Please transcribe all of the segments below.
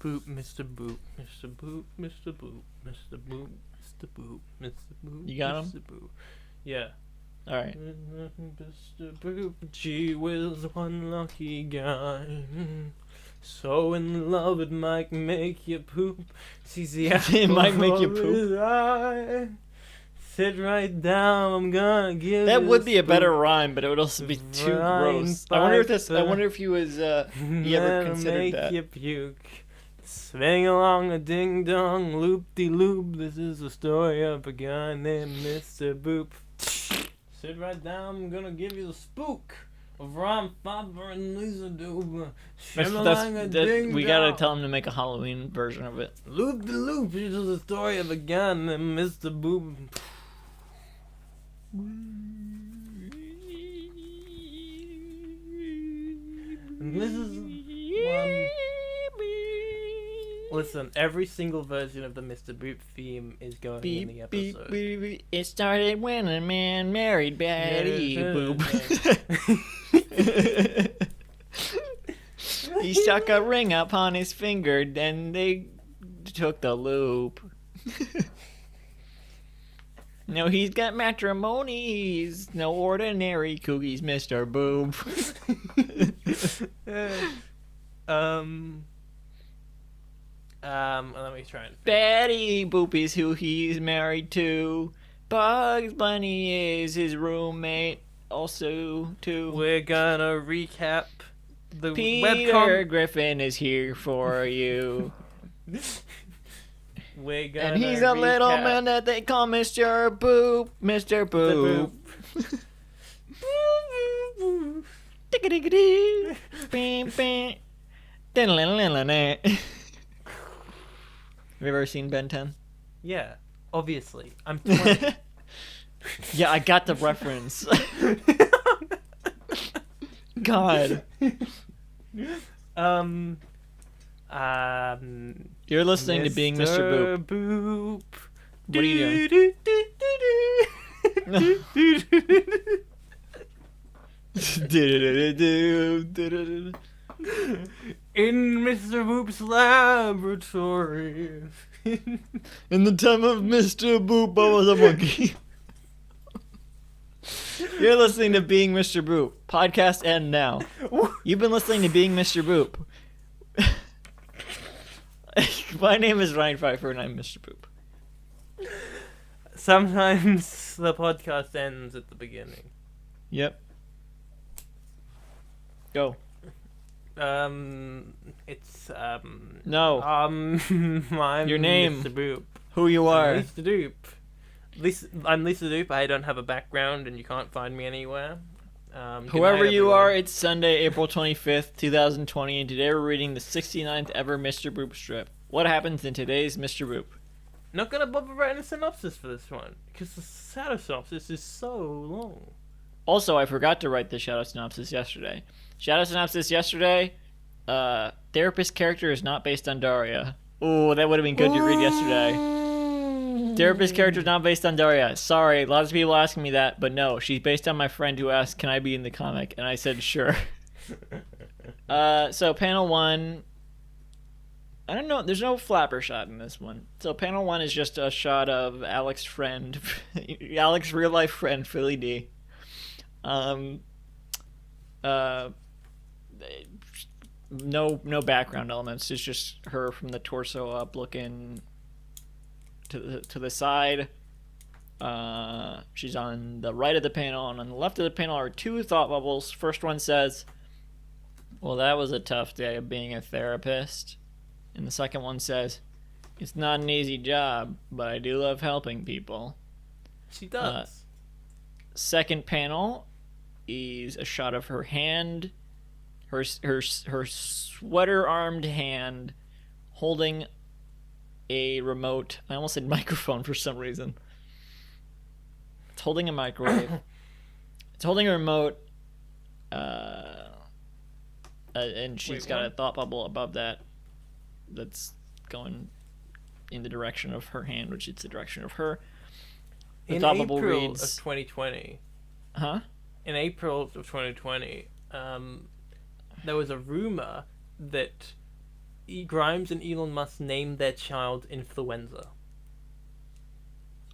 Boop, Mr. Boop, Mr. Boop, Mr. Boop, Mr. Boop, Mr. Boop, Mr. Boop. You got him? Mr. Boop. Yeah. All right. Mr. Boop, gee whiz, one lucky guy. So in love it might make you poop. Sees the It might make you apple poop. of his eye. Sit right down, I'm gonna give That you would be a better spook. rhyme, but it would also be too Rhyme gross. I wonder if by I wonder if he was. He ever That'll considered make that? you puke. Swing along a ding dong, loop de loop. This is the story of a guy named Mr. Boop. Sit right down, I'm gonna give you the spook of Ron Father and Lisa Doob. We gotta tell him to make a Halloween version of it. Loop de loop. This is the story of a guy named Mr. Boop. And this is one. Listen, every single version of the Mr. Boop theme is going in the Beep, episode. beep, beep. It started when a man married Betty Yeah, Boop. He stuck a ring upon his finger, then they took the loop. No, he's got matrimony. He's no ordinary cookies, Mr. Boop. Let me try and. Betty Boop is who he's married to. Bugs Bunny is his roommate, also too. We're gonna recap the Peter webcomic. Griffin is here for you. We're gonna And he's a little recap man that they call Mr. Boop. Mr. the Boop. Boop. Tickety-tickety. Bing, bing. Dun-dun-dun-dun-dun. Have you ever seen Ben 10? Yeah, obviously. I'm 20. Yeah, I got the reference. God. You're listening to Being Mr. Boop. Boop. What are you doing? In Mr. Boop's laboratory. In the time of Mr. Boop, I was a monkey. You're listening to Being Mr. Boop. Podcast end now. You've been listening to Being Mr. Boop. My name is Ryan Pfeiffer and I'm Mr. Boop. Sometimes the podcast ends at the beginning. Yep. Go. It's No. I'm Your name. Mr. Boop. Who you are. I'm Lisa Doop. I'm Lisa Doop. I don't have a background, and you can't find me anywhere. Good Whoever night, you everyone. are, it's Sunday, April 25th, 2020, and today we're reading the 69th ever Mr. Boop strip. What happens in today's Mr. Boop? Not gonna bother writing a synopsis for this one because the shadow synopsis is so long. Also, I forgot to write the shadow synopsis yesterday. Shadow synopsis yesterday, therapist character is not based on Daria. Ooh, that would have been good to read yesterday. Therapist character is not based on Daria. Sorry, lots of people asking me that, but no, she's based on my friend who asked, can I be in the comic? And I said, sure. So panel 1, I don't know, there's no flapper shot in this one. So panel 1 is just a shot of Alex's friend, Alex's real life friend, Philly D. No background elements. It's just her from the torso up looking to the side. She's on the right of the panel, and on the left of the panel are two thought bubbles. First one says, well, that was a tough day of being a therapist. And the second one says, it's not an easy job, but I do love helping people. She does. Second panel is a shot of her hand, her sweater-armed hand, holding a remote. I almost said microphone for some reason. It's holding a microwave. It's holding a remote, and she's got a thought bubble above that that's going in the direction of her hand, which is the direction of her. The In thought April bubble reads, of 2020. huh? In April of 2020, there was a rumor that Grimes and Elon Musk named their child Influenza?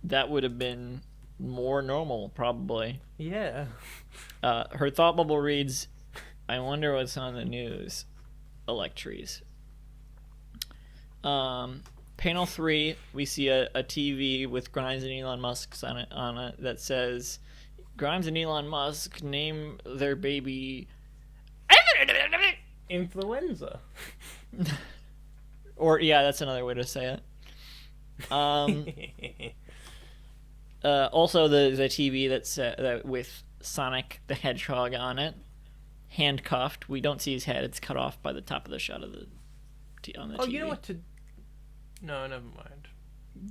That would have been more normal, probably. Yeah. Her thought bubble reads, I wonder what's on the news. Electries. Panel 3, we see a TV with Grimes and Elon Musk on it that says, Grimes and Elon Musk name their baby Influenza. Or, yeah, that's another way to say it. Also, the TV that with Sonic the Hedgehog on it, handcuffed. We don't see his head; it's cut off by the top of the shot of on the TV. Oh, you know what to? No, never mind.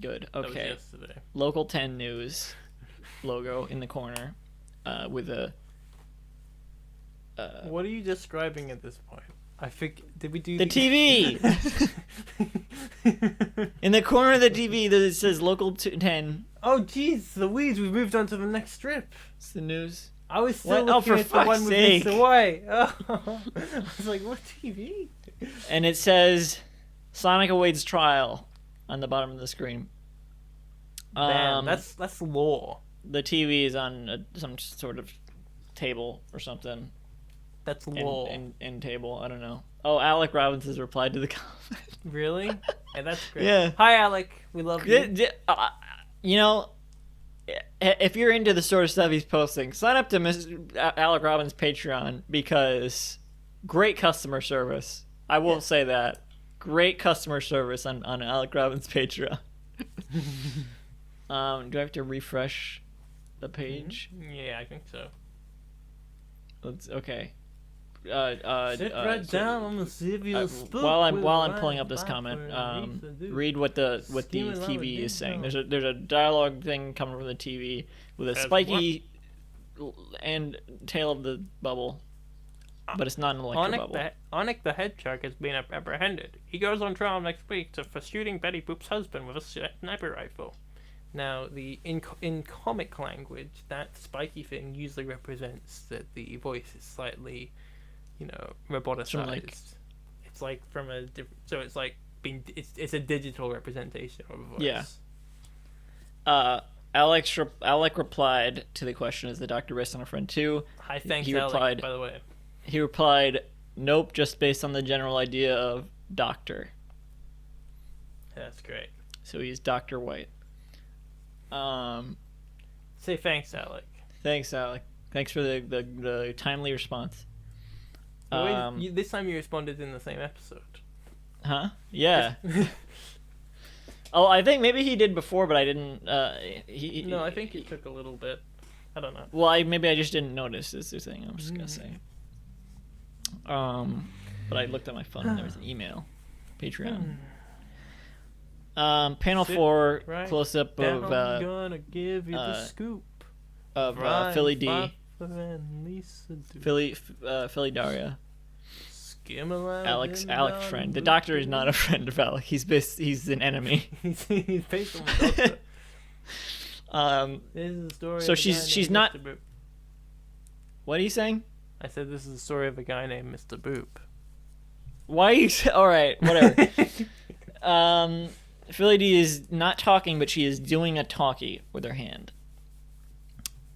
Good. That was Okay. yesterday. Local 10 News logo in the corner, with a. What are you describing at this point? I think did we do The TV in the corner of the TV that it says Local 10. Oh jeez, Louise, we've moved on to the next strip. It's the news. I was still What? Oh, looking for at the one fuck's with sake. Mr. White. Oh. I was like, what TV? And it says Sonic awaits trial on the bottom of the screen. Damn, that's law. The TV is on some sort of table or something. That's law. In table, I don't know. Oh, Alec Robbins has replied to the comment. Really? Hey, that's great. Yeah. Hi, Alec. We love you. You know, if you're into the sort of stuff he's posting, sign up to Alec Robbins' Patreon because great customer service. I will say that. Great customer service on Alec Robbins' Patreon. Do I have to refresh the page? Yeah, I think so. Okay. Sit right down. I'm gonna see if you spook. While I'm with pulling my up this comment, Piper and Lisa read what the Steaming TV Lava is saying. Ding There's a dialogue thing coming from the TV with a As spiky and tail of the bubble, but it's not an electro bubble. Onik the Hedgehog has been apprehended. He goes on trial next week for shooting Betty Boop's husband with a sniper rifle. Now, in comic language, that spiky thing usually represents that the voice is slightly, roboticized. It's like from a different. So it's like it's a digital representation of a voice. Yeah. Alec replied to the question, "Is the doctor based on a friend too?" Hi, thanks, He Alec, replied, by the way. He replied, "Nope, just based on the general idea of doctor." That's great. So he's Dr. White. Say thanks, Alec. Thanks, Alec. Thanks for the timely response. This time you responded in the same episode. Huh? Yeah. Oh, I think maybe he did before, but I didn't. No, I think it took a little bit. I don't know. Well, maybe I just didn't notice. Is the thing I'm just gonna say. But I looked at my phone and there was an email. Patreon. Panel 4, right close up I'm of gonna give you the scoop Philly D. And Lisa Philly Daria. Alex friend. The doctor is not a friend of Alec. He's an enemy. he's based on the doctor. This is the story. So of a guy she's named not. Mr. Boop. What are you saying? I said this is the story of a guy named Mr. Boop. Why are you? All right, whatever. Philly D is not talking, but she is doing a talkie with her hand.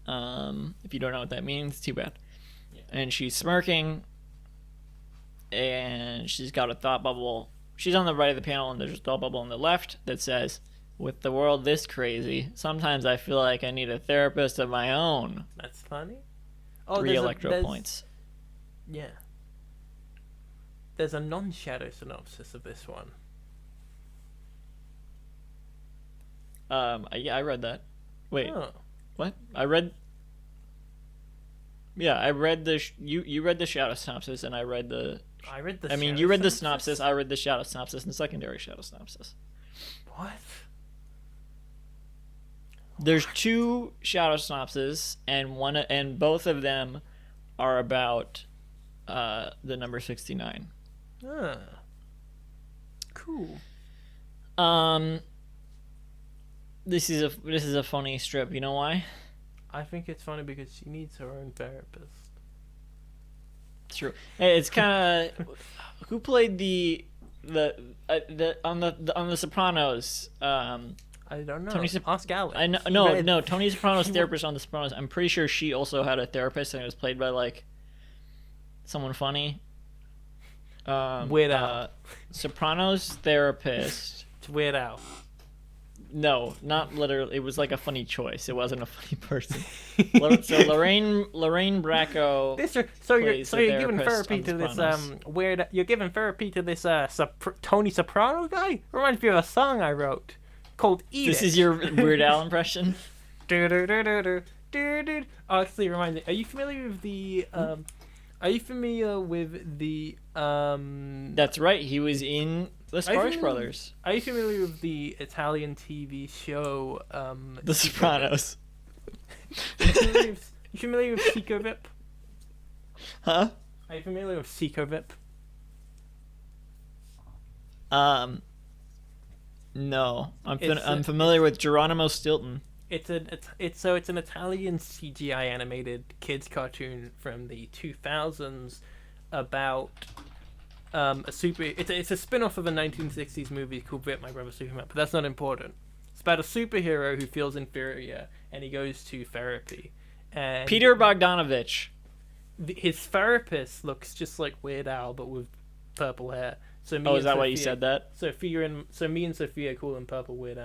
If you don't know what that means, too bad. Yeah. And she's smirking, and she's got a thought bubble. She's on the right of the panel, and there's a thought bubble on the left that says, "With the world this crazy, sometimes I feel like I need a therapist of my own." That's funny. Oh, 3 electro points. Yeah. There's a non-shadow synopsis of this one. Yeah, I read that. Wait, Oh. what? I read the you read the shadow synopsis, and I read the. I mean, you read the synopsis. I read the shadow synopsis and the secondary shadow synopsis. What? There's 2 shadow synopses, and both of them are about the number 69. Ah. Cool. This is a funny strip. You know why? I think it's funny because she needs her own therapist. True. Hey, it's kind of who played the on the Sopranos. I don't know. Ask Alex. I know, no. Tony Soprano's therapist on The Sopranos. I'm pretty sure she also had a therapist, and it was played by like someone funny. Weird Al. Sopranos therapist. It's Weird Al. No, not literally. It was like a funny choice. It wasn't a funny person. So Lorraine Bracco. So you're giving therapy to this You're giving therapy to this Tony Soprano guy. Reminds me of a song I wrote called "Eat This It." is your Weird Al impression. Actually, reminds me. Are you familiar with the? Are you familiar with the? That's right. He was in the Sparks Brothers. Are you familiar with the Italian TV show? The Sopranos. You familiar with Seco Vip? Huh? Are you familiar with Seco Vip? No. I'm familiar with Geronimo Stilton. It's an Italian CGI animated kids cartoon from the 2000s about it's a spin-off of a 1960s movie called Vip, My Brother Superman, but that's not important. It's about a superhero who feels inferior and he goes to therapy. And Peter Bogdanovich. His therapist looks just like Weird Al but with purple hair. So me is that why you said that? So me and Sophia call him Purple Weird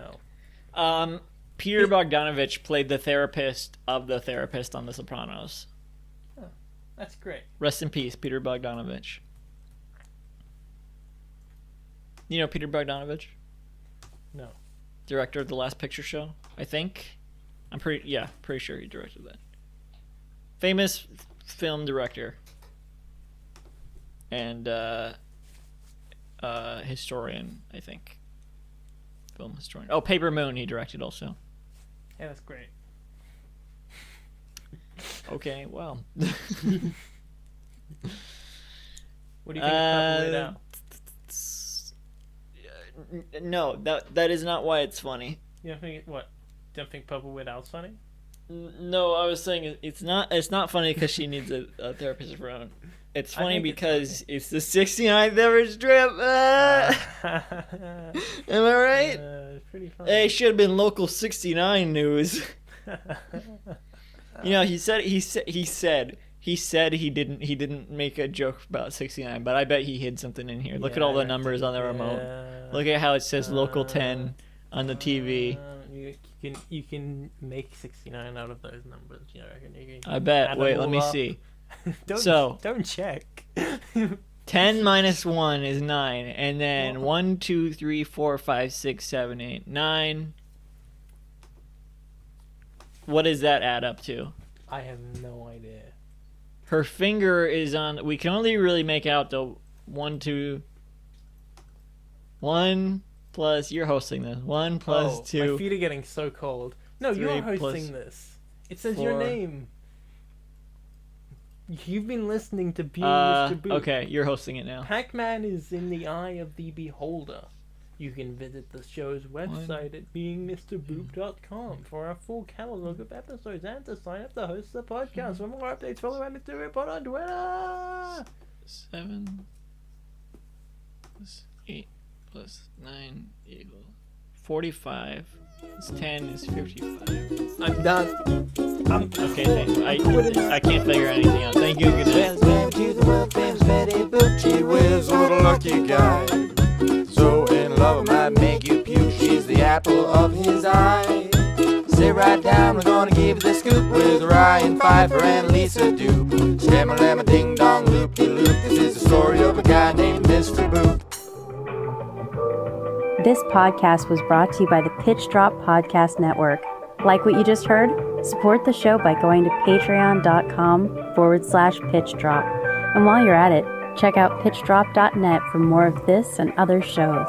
Al. Peter Bogdanovich played the therapist of the therapist on The Sopranos. Oh, that's great. Rest in peace, Peter Bogdanovich. You know Peter Bogdanovich? No. Director of The Last Picture Show, I think. I'm pretty sure he directed that. Famous film director. And historian, I think. Film historian. Oh, Paper Moon he directed also. Yeah, that's great. Okay, well. What do you think of Purple Weird Al? No, that is not why it's funny. You don't think what? Don't think Purple Weird Al's funny? No, I was saying it's not funny because she needs a therapist of her own. It's funny because it's the 69th ever strip. Am I right? It's pretty funny. Hey, it should have been local 69 news. You know, he said he didn't make a joke about 69, but I bet he hid something in here. Look at all the numbers on the remote. Look at how it says local 10 on the TV. You can make 69 out of those numbers. You know, I bet. Wait, let me see. Don't check. 10 minus 1 is 9, and then 1, 2, 3, 4, 5, 6, 7, 8, 9. What does that add up to? I have no idea. Her finger is on. We can only really make out the 1, 2. 1 plus. You're hosting this. 1 plus 2. My feet are getting so cold. No, you're hosting this. It says 4. Your name. You've been listening to Being Mr. Boop. Okay, you're hosting it now. Pac-Man is in the eye of the beholder. You can visit the show's website at beingmrboop.com for our full catalog of episodes and to sign up to host the podcast. For more updates, follow Mr. Report on Twitter. 7 plus 8 plus 9 equals 45. Plus 10 is 55. I'm done. Okay, thank you. I can't figure anything out. Thank you. Good night. Well, to the world famous Betty Boop. She was a little lucky guy. So in love might make you puke. She's the apple of his eye. Sit right down, we're gonna give you the scoop with Ryan Pfeiffer and Lisa Doop. Stamma-lamma ding-dong loop-de-loop. This is the story of a guy named Mr. Boop. This podcast was brought to you by the Pitch Drop Podcast Network. Like what you just heard? Support the show by going to patreon.com/pitchdrop. And while you're at it, check out pitchdrop.net for more of this and other shows.